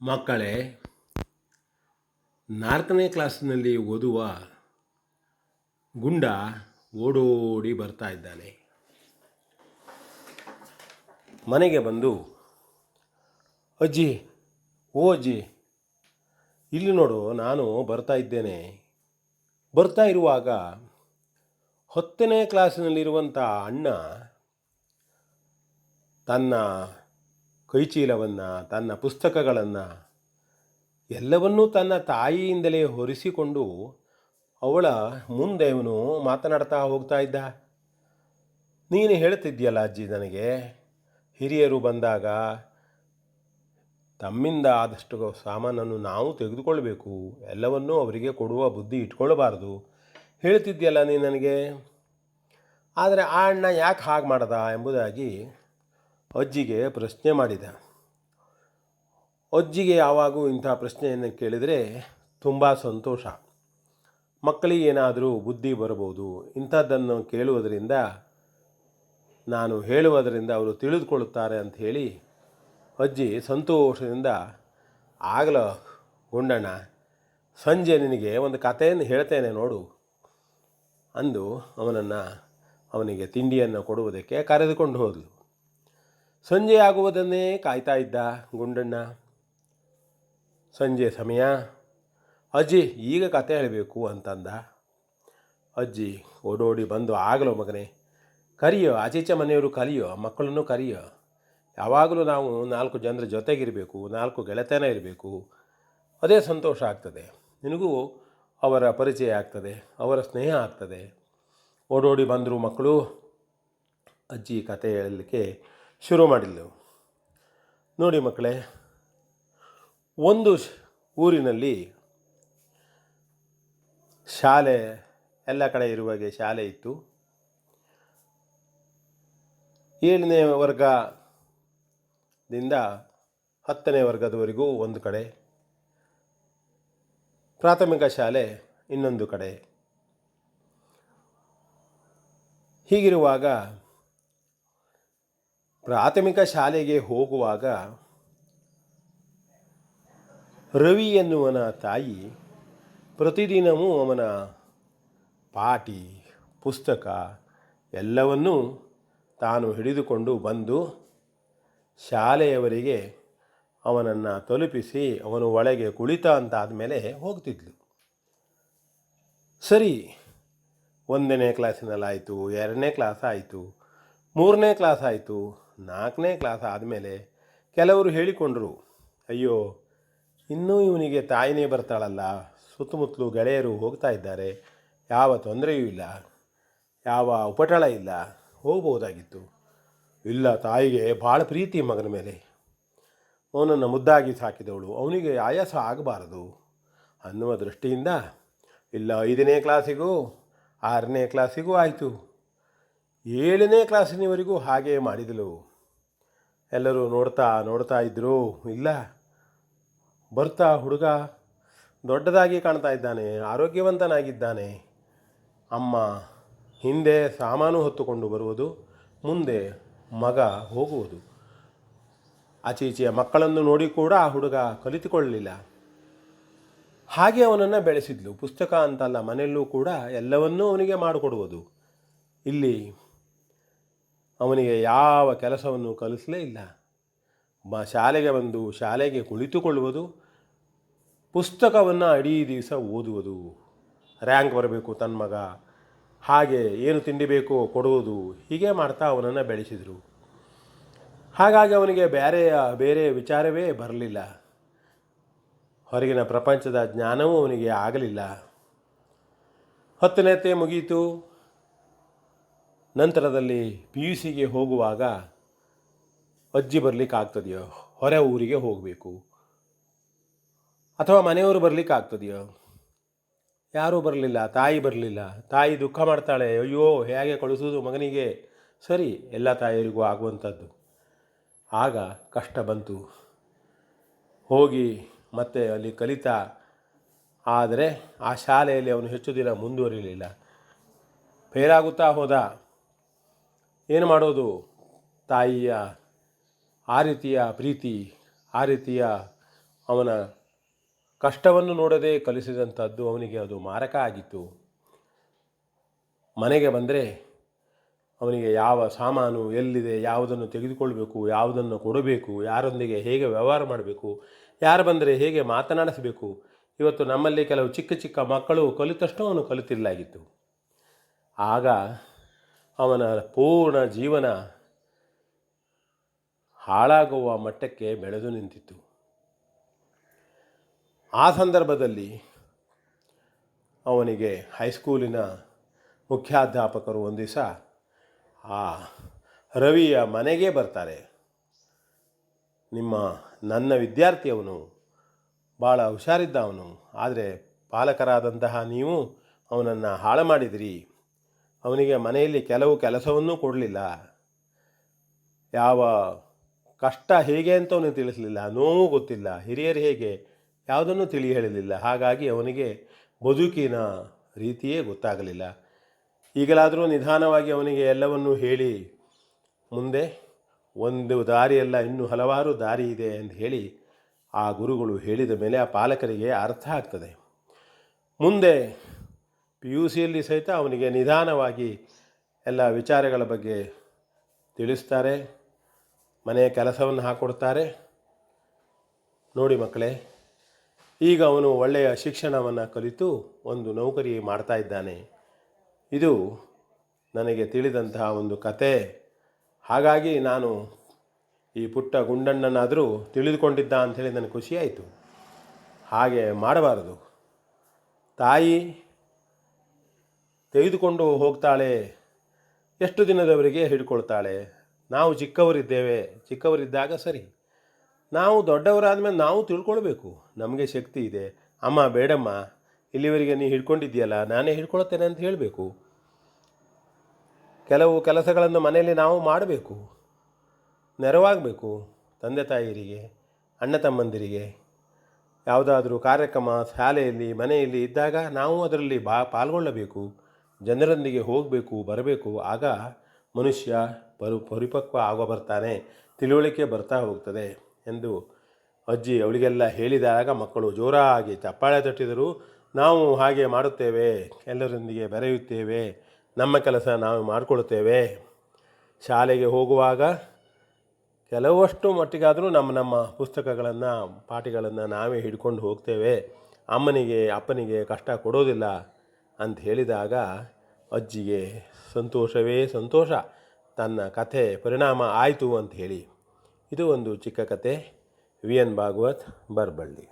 ಮಕ್ಕಳೇ, 4ನೇ ಕ್ಲಾಸಿನಲ್ಲಿ ಓದುವ ಗುಂಡ ಓಡೋಡಿ ಬರ್ತಾ ಇದ್ದಾನೆ. ಮನೆಗೆ ಬಂದು, ಅಜ್ಜಿ, ಓ ಅಜ್ಜಿ, ಇಲ್ಲಿ ನೋಡು, ನಾನು ಬರ್ತಾ ಇದ್ದೇನೆ. ಬರ್ತಾ ಇರುವಾಗ 10ನೇ ಕ್ಲಾಸಿನಲ್ಲಿರುವಂಥ ಅಣ್ಣ ತನ್ನ ಕೈಚೀಲವನ್ನು, ತನ್ನ ಪುಸ್ತಕಗಳನ್ನು ಎಲ್ಲವನ್ನೂ ತನ್ನ ತಾಯಿಯಿಂದಲೇ ಹೊರಿಸಿಕೊಂಡು ಅವಳ ಮುಂದೆ ಅವನು ಮಾತನಾಡ್ತಾ ಹೋಗ್ತಾ ಇದ್ದ. ನೀನು ಹೇಳ್ತಿದ್ಯಲ್ಲ ಅಜ್ಜಿ, ನನಗೆ ಹಿರಿಯರು ಬಂದಾಗ ತಮ್ಮಿಂದ ಆದಷ್ಟು ಸಾಮಾನನ್ನು ನಾವು ತೆಗೆದುಕೊಳ್ಬೇಕು, ಎಲ್ಲವನ್ನೂ ಅವರಿಗೆ ಕೊಡುವ ಬುದ್ಧಿ ಇಟ್ಕೊಳ್ಬಾರ್ದು ಹೇಳ್ತಿದ್ಯಲ್ಲ ನೀನು ನನಗೆ. ಆದರೆ ಆ ಅಣ್ಣ ಯಾಕೆ ಹಾಗೆ ಮಾಡ್ದ ಎಂಬುದಾಗಿ ಅಜ್ಜಿಗೆ ಪ್ರಶ್ನೆ ಮಾಡಿದ. ಅಜ್ಜಿಗೆ ಯಾವಾಗೂ ಇಂಥ ಪ್ರಶ್ನೆಯನ್ನು ಕೇಳಿದರೆ ತುಂಬ ಸಂತೋಷ. ಮಕ್ಕಳಿಗೆ ಏನಾದರೂ ಬುದ್ಧಿ ಬರಬಹುದು, ಇಂಥದ್ದನ್ನು ಕೇಳುವುದರಿಂದ, ನಾನು ಹೇಳುವುದರಿಂದ ಅವರು ತಿಳಿದುಕೊಳ್ಳುತ್ತಾರೆ ಅಂಥೇಳಿ ಅಜ್ಜಿ ಸಂತೋಷದಿಂದ, ಆಗಲ ಗುಂಡಣ್ಣ, ಸಂಜೆ ನಿನಗೆ ಒಂದು ಕಥೆಯನ್ನು ಹೇಳ್ತೇನೆ ನೋಡು ಅಂದು ಅವನಿಗೆ ತಿಂಡಿಯನ್ನು ಕೊಡುವುದಕ್ಕೆ ಕರೆದುಕೊಂಡು ಹೋದಳು. ಸಂಜೆ ಆಗುವುದನ್ನೇ ಕಾಯ್ತಾ ಇದ್ದ ಗುಂಡಣ್ಣ. ಸಂಜೆ ಸಮಯ, ಅಜ್ಜಿ ಈಗ ಕತೆ ಹೇಳಬೇಕು ಅಂತಂದ. ಅಜ್ಜಿ ಓಡೋಡಿ ಬಂದು, ಆಗಲೋ ಮಗನೇ, ಕರಿಯೋ, ಆಚೀಚೆ ಮನೆಯವರು ಕಲಿಯೋ, ಮಕ್ಕಳನ್ನು ಕರಿಯೋ. ಯಾವಾಗಲೂ ನಾವು 4 ಜನರ ಜೊತೆಗಿರಬೇಕು, 4 ಗೆಳೆತನ ಇರಬೇಕು, ಅದೇ ಸಂತೋಷ ಆಗ್ತದೆ. ನಿನಗೂ ಅವರ ಪರಿಚಯ ಆಗ್ತದೆ, ಅವರ ಸ್ನೇಹ ಆಗ್ತದೆ. ಓಡೋಡಿ ಬಂದರು ಮಕ್ಕಳು. ಅಜ್ಜಿ ಕತೆ ಹೇಳಲಿಕ್ಕೆ ಶುರು ಮಾಡಿದ್ಲು. ನೋಡಿ ಮಕ್ಕಳೇ, ಒಂದು ಊರಿನಲ್ಲಿ ಶಾಲೆ, ಎಲ್ಲ ಕಡೆ ಇರುವಾಗೆ ಶಾಲೆ ಇತ್ತು. 7ನೇ ವರ್ಗದಿಂದ 10ನೇ ವರ್ಗದವರೆಗೂ ಒಂದು ಕಡೆ, ಪ್ರಾಥಮಿಕ ಶಾಲೆ ಇನ್ನೊಂದು ಕಡೆ. ಹೀಗಿರುವಾಗ ಪ್ರಾಥಮಿಕ ಶಾಲೆಗೆ ಹೋಗುವಾಗ ರವಿ ಎನ್ನುವನ ತಾಯಿ ಪ್ರತಿದಿನವೂ ಅವನ ಪಾಟಿ, ಪುಸ್ತಕ ಎಲ್ಲವನ್ನೂ ತಾನು ಹಿಡಿದುಕೊಂಡು ಬಂದು ಶಾಲೆಯವರಿಗೆ ಅವನನ್ನು ತಲುಪಿಸಿ ಅವನು ಒಳಗೆ ಕುಳಿತ ಅಂತಾದ ಮೇಲೆ ಹೋಗ್ತಿದ್ಲು. ಸರಿ, 1ನೇ ಕ್ಲಾಸಿನಲ್ಲಾಯಿತು, 2ನೇ ಕ್ಲಾಸ್ ಆಯಿತು, 3ನೇ ಕ್ಲಾಸ್ ಆಯಿತು, 4ನೇ ಕ್ಲಾಸ್ ಆದಮೇಲೆ ಕೆಲವರು ಹೇಳಿಕೊಂಡರು, ಅಯ್ಯೋ, ಇನ್ನೂ ಇವನಿಗೆ ತಾಯಿನೇ ಬರ್ತಾಳಲ್ಲ, ಸುತ್ತಮುತ್ತಲು ಗೆಳೆಯರು ಹೋಗ್ತಾ ಇದ್ದಾರೆ, ಯಾವ ತೊಂದರೆಯೂ ಇಲ್ಲ, ಯಾವ ಉಪಟಳ ಇಲ್ಲ, ಹೋಗ್ಬೋದಾಗಿತ್ತು. ಇಲ್ಲ, ತಾಯಿಗೆ ಭಾಳ ಪ್ರೀತಿ ಮಗನ ಮೇಲೆ, ಅವನನ್ನು ಮುದ್ದಾಗಿ ಸಾಕಿದವಳು, ಅವನಿಗೆ ಆಯಾಸ ಆಗಬಾರದು ಅನ್ನುವ ದೃಷ್ಟಿಯಿಂದ, ಇಲ್ಲ, 5ನೇ ಕ್ಲಾಸಿಗೂ 6ನೇ ಕ್ಲಾಸಿಗೂ ಆಯಿತು, 7ನೇ ಕ್ಲಾಸಿನವರೆಗೂ ಹಾಗೇ ಮಾಡಿದಳು. ಎಲ್ಲರೂ ನೋಡ್ತಾ ಇದ್ದರು. ಇಲ್ಲ, ಬರ್ತಾ ಹುಡುಗ ದೊಡ್ಡದಾಗಿ ಕಾಣ್ತಾ ಇದ್ದಾನೆ, ಆರೋಗ್ಯವಂತನಾಗಿದ್ದಾನೆ. ಅಮ್ಮ ಹಿಂದೆ ಸಾಮಾನು ಹೊತ್ತುಕೊಂಡು ಬರುವುದು, ಮುಂದೆ ಮಗ ಹೋಗುವುದು. ಆಚೀಚೆಯ ಮಕ್ಕಳನ್ನು ನೋಡಿ ಕೂಡ ಆ ಹುಡುಗ ಕಲಿತುಕೊಳ್ಳಲಿಲ್ಲ. ಹಾಗೆ ಅವನನ್ನು ಬೆಳೆಸಿದ್ಲು. ಪುಸ್ತಕ ಅಂತಲ್ಲ, ಮನೆಯಲ್ಲೂ ಕೂಡ ಎಲ್ಲವನ್ನೂ ಅವನಿಗೆ ಮಾಡಿಕೊಡುವುದು. ಇಲ್ಲಿ ಅವನಿಗೆ ಯಾವ ಕೆಲಸವನ್ನು ಕಲಿಸಲೇ ಇಲ್ಲ. ಶಾಲೆಗೆ ಬಂದು ಶಾಲೆಗೆ ಕುಳಿತುಕೊಳ್ಳುವುದು, ಪುಸ್ತಕವನ್ನು ಇಡೀ ದಿವಸ ಓದುವುದು, ರ್ಯಾಂಕ್ ಬರಬೇಕು ತನ್ನ ಮಗ, ಹಾಗೆ ಏನು ತಿಂಡಿ ಬೇಕೋ ಕೊಡುವುದು, ಹೀಗೆ ಮಾಡ್ತಾ ಅವನನ್ನು ಬೆಳೆಸಿದರು. ಹಾಗಾಗಿ ಅವನಿಗೆ ಬೇರೆ ವಿಚಾರವೇ ಬರಲಿಲ್ಲ. ಹೊರಗಿನ ಪ್ರಪಂಚದ ಜ್ಞಾನವೂ ಅವನಿಗೆ ಆಗಲಿಲ್ಲ. 10ನೇತೆ ಮುಗಿಯಿತು. ನಂತರದಲ್ಲಿ PUCಗೆ ಹೋಗುವಾಗ ಅಜ್ಜಿ ಬರಲಿಕ್ಕೆ ಆಗ್ತದೆಯೋ, ಹೊರ ಊರಿಗೆ ಹೋಗಬೇಕು, ಅಥವಾ ಮನೆಯವರು ಬರಲಿಕ್ಕೆ ಆಗ್ತದೆಯೋ? ಯಾರೂ ಬರಲಿಲ್ಲ. ತಾಯಿ ಬರಲಿಲ್ಲ. ತಾಯಿ ದುಃಖ ಮಾಡ್ತಾಳೆ, ಅಯ್ಯೋ, ಹೇಗೆ ಕಳಿಸೋದು ಮಗನಿಗೆ? ಸರಿ, ಎಲ್ಲ ತಾಯಿಯರಿಗೂ ಆಗುವಂಥದ್ದು. ಆಗ ಕಷ್ಟ ಬಂತು. ಹೋಗಿ ಮತ್ತೆ ಅಲ್ಲಿ ಕಲಿತಾ, ಆದರೆ ಆ ಶಾಲೆಯಲ್ಲಿ ಅವನು ಹೆಚ್ಚು ದಿನ ಮುಂದುವರಿಲಿಲ್ಲ. ಫೇಲಾಗುತ್ತಾ ಹೋದ. ಏನು ಮಾಡೋದು? ತಾಯಿಯ ಆ ರೀತಿಯ ಪ್ರೀತಿ, ಆ ರೀತಿಯ ಅವನ ಕಷ್ಟವನ್ನು ನೋಡದೆ ಕಲಿಸಿದಂಥದ್ದು ಅವನಿಗೆ ಅದು ಮಾರಕ ಆಗಿತ್ತು. ಮನೆಗೆ ಬಂದರೆ ಅವನಿಗೆ ಯಾವ ಸಾಮಾನು ಎಲ್ಲಿದೆ, ಯಾವುದನ್ನು ತೆಗೆದುಕೊಳ್ಬೇಕು, ಯಾವುದನ್ನು ಕೊಡಬೇಕು, ಯಾರೊಂದಿಗೆ ಹೇಗೆ ವ್ಯವಹಾರ ಮಾಡಬೇಕು, ಯಾರು ಬಂದರೆ ಹೇಗೆ ಮಾತನಾಡಿಸಬೇಕು, ಇವತ್ತು ನಮ್ಮಲ್ಲಿ ಕೆಲವು ಚಿಕ್ಕ ಚಿಕ್ಕ ಮಕ್ಕಳು ಕಲಿತಷ್ಟು ಅವನು ಕಲಿತಿಲ್ಲಾಗಿತ್ತು. ಆಗ ಅವನ ಪೂರ್ಣ ಜೀವನ ಹಾಳಾಗುವ ಮಟ್ಟಕ್ಕೆ ಬೆಳೆದು ನಿಂತಿತ್ತು. ಆ ಸಂದರ್ಭದಲ್ಲಿ ಅವನಿಗೆ ಹೈಸ್ಕೂಲಿನ ಮುಖ್ಯಾಧ್ಯಾಪಕರು ಒಂದು ದಿವಸ ಆ ರವಿಯ ಮನೆಗೆ ಬರ್ತಾರೆ. ನನ್ನ ವಿದ್ಯಾರ್ಥಿ ಅವನು ಭಾಳ ಹುಷಾರಿದ್ದ ಅವನು, ಆದರೆ ಪಾಲಕರಾದಂತಹ ನೀವು ಅವನನ್ನು ಹಾಳು ಮಾಡಿದಿರಿ. ಅವನಿಗೆ ಮನೆಯಲ್ಲಿ ಕೆಲವು ಕೆಲಸವನ್ನೂ ಕೊಡಲಿಲ್ಲ, ಯಾವ ಕಷ್ಟ ಹೇಗೆ ಅಂತ ಅವನಿಗೆ ತಿಳಿಸಲಿಲ್ಲ, ನೋವು ಗೊತ್ತಿಲ್ಲ, ಹಿರಿಯರು ಹೇಗೆ ಯಾವುದನ್ನು ತಿಳಿ ಹೇಳಲಿಲ್ಲ. ಹಾಗಾಗಿ ಅವನಿಗೆ ಬದುಕಿನ ರೀತಿಯೇ ಗೊತ್ತಾಗಲಿಲ್ಲ. ಈಗಲಾದರೂ ನಿಧಾನವಾಗಿ ಅವನಿಗೆ ಎಲ್ಲವನ್ನೂ ಹೇಳಿ ಮುಂದೆ ಒಂದು ದಾರಿಯಲ್ಲ ಇನ್ನೂ ಹಲವಾರು ದಾರಿ ಇದೆ ಎಂದು ಹೇಳಿ ಆ ಗುರುಗಳು ಹೇಳಿದ ಮೇಲೆ ಆ ಪಾಲಕರಿಗೆ ಅರ್ಥ ಆಗ್ತದೆ. ಮುಂದೆ PUCಯಲ್ಲಿ ಸಹಿತ ಅವನಿಗೆ ನಿಧಾನವಾಗಿ ಎಲ್ಲ ವಿಚಾರಗಳ ಬಗ್ಗೆ ತಿಳಿಸ್ತಾರೆ, ಮನೆಯ ಕೆಲಸವನ್ನು ಹಾಕ್ಕೊಡ್ತಾರೆ. ನೋಡಿ ಮಕ್ಕಳೇ, ಈಗ ಅವನು ಒಳ್ಳೆಯ ಶಿಕ್ಷಣವನ್ನು ಕಲಿತು ಒಂದು ನೌಕರಿ ಮಾಡ್ತಾ ಇದ್ದಾನೆ. ಇದು ನನಗೆ ತಿಳಿದಂತಹ ಒಂದು ಕತೆ. ಹಾಗಾಗಿ ನಾನು ಈ ಪುಟ್ಟ ಗುಂಡಣ್ಣನಾದರೂ ತಿಳಿದುಕೊಂಡಿದ್ದ ಅಂಥೇಳಿ ನನಗೆ ಖುಷಿಯಾಯಿತು. ಹಾಗೆ ಮಾಡಬಾರದು. ತಾಯಿ ತೆಗೆದುಕೊಂಡು ಹೋಗ್ತಾಳೆ, ಎಷ್ಟು ದಿನದವರೆಗೆ ಹಿಡ್ಕೊಳ್ತಾಳೆ. ನಾವು ಚಿಕ್ಕವರಿದ್ದಾಗ ಸರಿ, ನಾವು ದೊಡ್ಡವರಾದ ಮೇಲೆ ನಾವು ತಿಳ್ಕೊಳ್ಬೇಕು, ನಮಗೆ ಶಕ್ತಿ ಇದೆ. ಅಮ್ಮ ಬೇಡಮ್ಮ, ಇಲ್ಲಿವರೆಗೆ ನೀ ಹಿಡ್ಕೊಂಡಿದ್ದೀಯಲ್ಲ, ನಾನೇ ಹಿಡ್ಕೊಳ್ತೇನೆ ಅಂತ ಹೇಳಬೇಕು. ಕೆಲವು ಕೆಲಸಗಳನ್ನು ಮನೆಯಲ್ಲಿ ನಾವು ಮಾಡಬೇಕು, ನೆರವಾಗಬೇಕು. ತಂದೆ ತಾಯಿಯರಿಗೆ, ಅಣ್ಣ ತಮ್ಮಂದಿರಿಗೆ ಯಾವುದಾದ್ರೂ ಕಾರ್ಯಕ್ರಮ ಶಾಲೆಯಲ್ಲಿ ಮನೆಯಲ್ಲಿ ಇದ್ದಾಗ ನಾವು ಅದರಲ್ಲಿ ಪಾಲ್ಗೊಳ್ಳಬೇಕು, ಜನರೊಂದಿಗೆ ಹೋಗಬೇಕು, ಬರಬೇಕು. ಆಗ ಮನುಷ್ಯ ಪರಿಪಕ್ವ ಬರ್ತಾನೆ, ತಿಳುವಳಿಕೆ ಬರ್ತಾ ಹೋಗ್ತದೆ ಎಂದು ಅಜ್ಜಿ ಅವಳಿಗೆಲ್ಲ ಹೇಳಿದಾಗ ಮಕ್ಕಳು ಜೋರಾಗಿ ಚಪ್ಪಾಳೆ ತಟ್ಟಿದರು. ನಾವು ಹಾಗೆ ಮಾಡುತ್ತೇವೆ, ಎಲ್ಲರೊಂದಿಗೆ ಬೆರೆಯುತ್ತೇವೆ, ನಮ್ಮ ಕೆಲಸ ನಾವು ಮಾಡಿಕೊಳ್ತೇವೆ. ಶಾಲೆಗೆ ಹೋಗುವಾಗ ಕೆಲವಷ್ಟು ಮಟ್ಟಿಗಾದರೂ ನಮ್ಮ ಪುಸ್ತಕಗಳನ್ನು ಪಾಠಗಳನ್ನು ನಾವೇ ಹಿಡ್ಕೊಂಡು ಹೋಗ್ತೇವೆ, ಅಮ್ಮನಿಗೆ ಅಪ್ಪನಿಗೆ ಕಷ್ಟ ಕೊಡೋದಿಲ್ಲ ಅಂತ ಹೇಳಿದಾಗ ಅಜ್ಜಿಗೆ ಸಂತೋಷವೇ ಸಂತೋಷ, ತನ್ನ ಕಥೆ ಪರಿಣಾಮ ಆಯಿತು ಅಂತ ಹೇಳಿ. ಇದು ಒಂದು ಚಿಕ್ಕ ಕತೆ. VN ಭಾಗವತ್, ಬರಬಳ್ಳಿ.